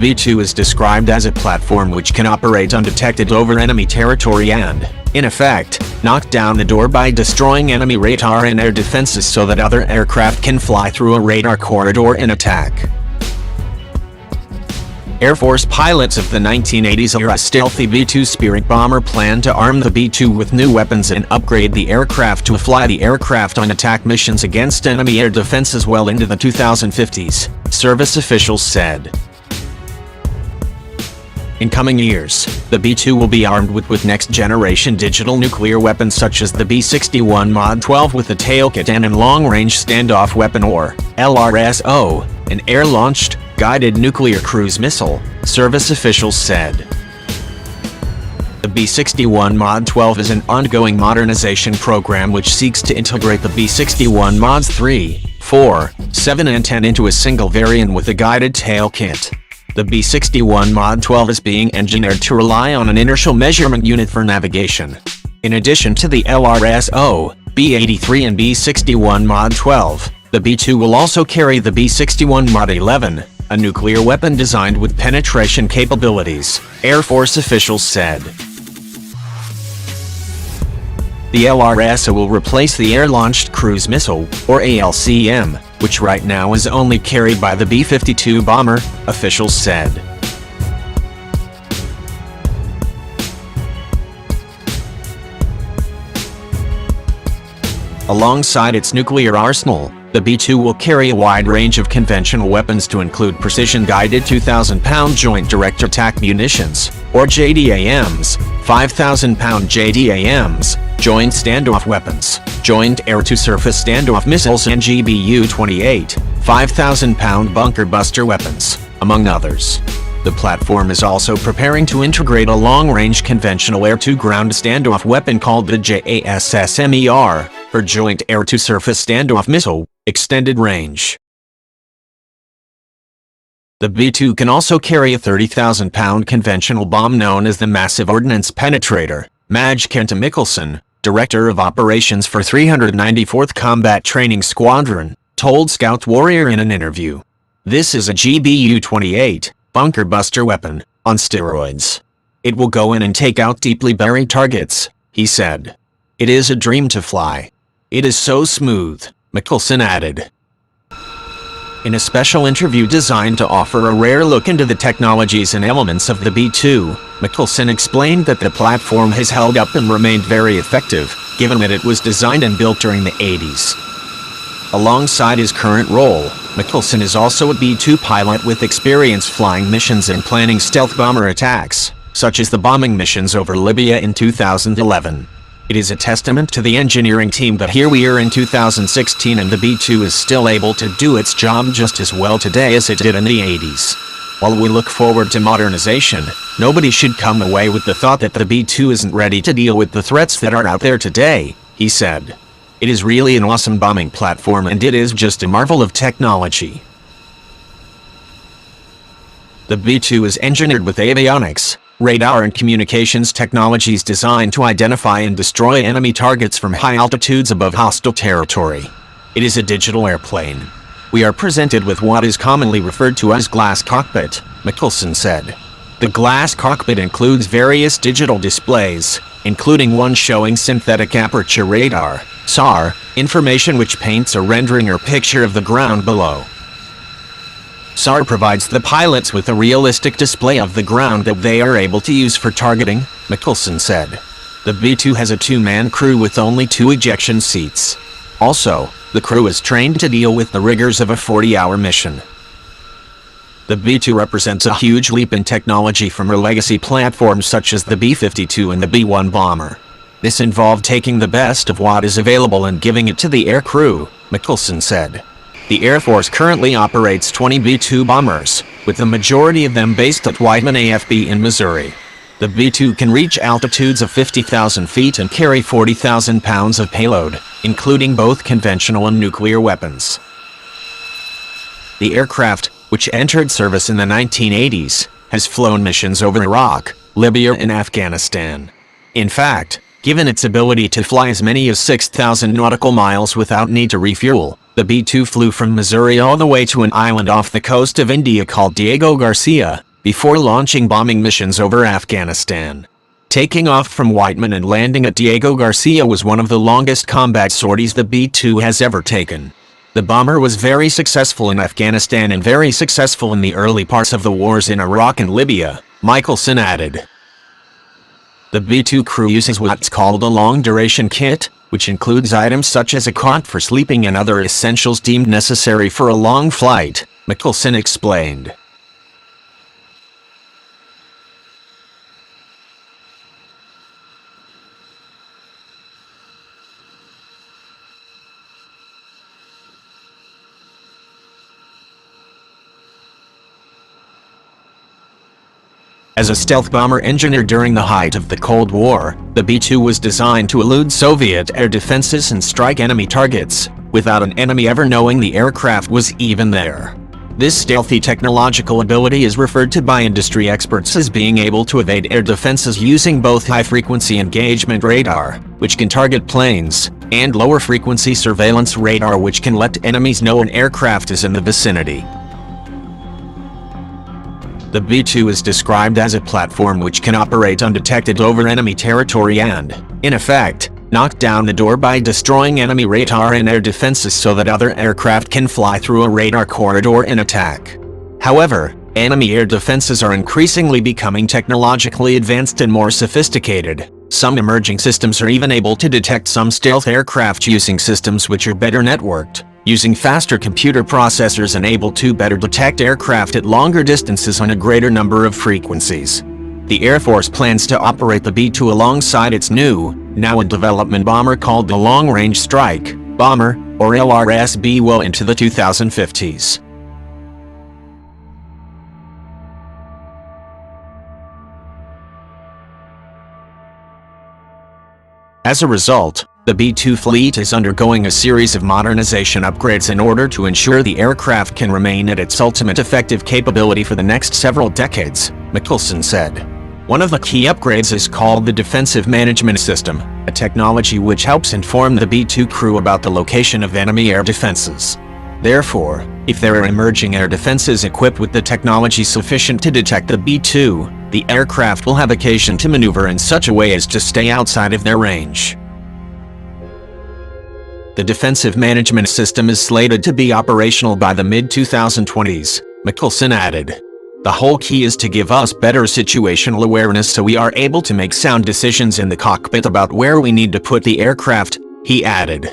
B-2 is described as a platform which can operate undetected over enemy territory and, in effect, knock down the door by destroying enemy radar and air defenses so that other aircraft can fly through a radar corridor and attack. Air Force pilots of the 1980s-era stealthy B-2 Spirit bomber planned to arm the B-2 with new weapons and upgrade the aircraft to fly the aircraft on attack missions against enemy air defenses well into the 2050s, service officials said. In coming years, the B-2 will be armed with next-generation digital nuclear weapons such as the B-61 Mod 12 with a tail kit and a long-range standoff weapon or LRSO, an air-launched, guided nuclear cruise missile, service officials said. The B-61 Mod 12 is an ongoing modernization program which seeks to integrate the B-61 Mods 3, 4, 7 and 10 into a single variant with a guided tail kit. The B-61 Mod 12 is being engineered to rely on an inertial measurement unit for navigation. In addition to the LRSO, B-83 and B-61 Mod 12, the B-2 will also carry the B-61 Mod 11, a nuclear weapon designed with penetration capabilities, Air Force officials said. The LRSO will replace the Air-Launched Cruise Missile, or ALCM, which right now is only carried by the B-52 bomber, officials said. Alongside its nuclear arsenal, the B-2 will carry a wide range of conventional weapons to include precision-guided 2,000-pound Joint Direct Attack Munitions, or JDAMs, 5,000-pound JDAMs, Joint Standoff Weapons, Joint Air-to-Surface Standoff Missiles and GBU-28, 5,000-pound Bunker Buster Weapons, among others. The platform is also preparing to integrate a long-range conventional air-to-ground standoff weapon called the JASSMER, for Joint Air-to-Surface Standoff Missile, Extended Range. The B-2 can also carry a 30,000-pound conventional bomb known as the Massive Ordnance Penetrator, Maj Kenta Mikkelsen, Director of Operations for 394th Combat Training Squadron, told Scout Warrior in an interview. This is a GBU-28, bunker buster weapon, on steroids. It will go in and take out deeply buried targets, he said. It is a dream to fly. It is so smooth, Mikkelsen added. In a special interview designed to offer a rare look into the technologies and elements of the B-2, Mikkelsen explained that the platform has held up and remained very effective, given that it was designed and built during the 80s. Alongside his current role, Mikkelsen is also a B-2 pilot with experience flying missions and planning stealth bomber attacks, such as the bombing missions over Libya in 2011. It is a testament to the engineering team that here we are in 2016 and the B-2 is still able to do its job just as well today as it did in the 80s. While we look forward to modernization, nobody should come away with the thought that the B-2 isn't ready to deal with the threats that are out there today, he said. It is really an awesome bombing platform and it is just a marvel of technology. The B-2 is engineered with avionics, radar and communications technologies designed to identify and destroy enemy targets from high altitudes above hostile territory. It is a digital airplane. We are presented with what is commonly referred to as glass cockpit, Mikkelsen said. The glass cockpit includes various digital displays, including one showing synthetic aperture radar, SAR, information which paints a rendering or picture of the ground below. SAR provides the pilots with a realistic display of the ground that they are able to use for targeting, Mikkelsen said. The B-2 has a two-man crew with only 2 ejection seats. Also, the crew is trained to deal with the rigors of a 40-hour mission. The B-2 represents a huge leap in technology from our legacy platforms such as the B-52 and the B-1 bomber. This involved taking the best of what is available and giving it to the air crew, Mikkelsen said. The Air Force currently operates 20 B-2 bombers, with the majority of them based at Whiteman AFB in Missouri. The B-2 can reach altitudes of 50,000 feet and carry 40,000 pounds of payload, including both conventional and nuclear weapons. The aircraft, which entered service in the 1980s, has flown missions over Iraq, Libya and Afghanistan. In fact, given its ability to fly as many as 6,000 nautical miles without need to refuel, the B-2 flew from Missouri all the way to an island off the coast of India called Diego Garcia, before launching bombing missions over Afghanistan. Taking off from Whiteman and landing at Diego Garcia was one of the longest combat sorties the B-2 has ever taken. The bomber was very successful in Afghanistan and very successful in the early parts of the wars in Iraq and Libya, Michelson added. The B-2 crew uses what's called a long-duration kit, which includes items such as a cot for sleeping and other essentials deemed necessary for a long flight, Michelson explained. As a stealth bomber engineered during the height of the Cold War, the B-2 was designed to elude Soviet air defenses and strike enemy targets, without an enemy ever knowing the aircraft was even there. This stealthy technological ability is referred to by industry experts as being able to evade air defenses using both high-frequency engagement radar, which can target planes, and lower-frequency surveillance radar which can let enemies know an aircraft is in the vicinity. The B-2 is described as a platform which can operate undetected over enemy territory and, in effect, knock down the door by destroying enemy radar and air defenses so that other aircraft can fly through a radar corridor and attack. However, enemy air defenses are increasingly becoming technologically advanced and more sophisticated. Some emerging systems are even able to detect some stealth aircraft using systems which are better networked, using faster computer processors and able to better detect aircraft at longer distances on a greater number of frequencies. The Air Force plans to operate the B-2 alongside its new, now-in-development bomber called the Long Range Strike Bomber, or LRSB, well into the 2050s. As a result, the B-2 fleet is undergoing a series of modernization upgrades in order to ensure the aircraft can remain at its ultimate effective capability for the next several decades, Michelson said. One of the key upgrades is called the Defensive Management System, a technology which helps inform the B-2 crew about the location of enemy air defenses. Therefore, if there are emerging air defenses equipped with the technology sufficient to detect the B-2, the aircraft will have occasion to maneuver in such a way as to stay outside of their range. The Defensive Management System is slated to be operational by the mid-2020s, Michelson added. The whole key is to give us better situational awareness so we are able to make sound decisions in the cockpit about where we need to put the aircraft, he added.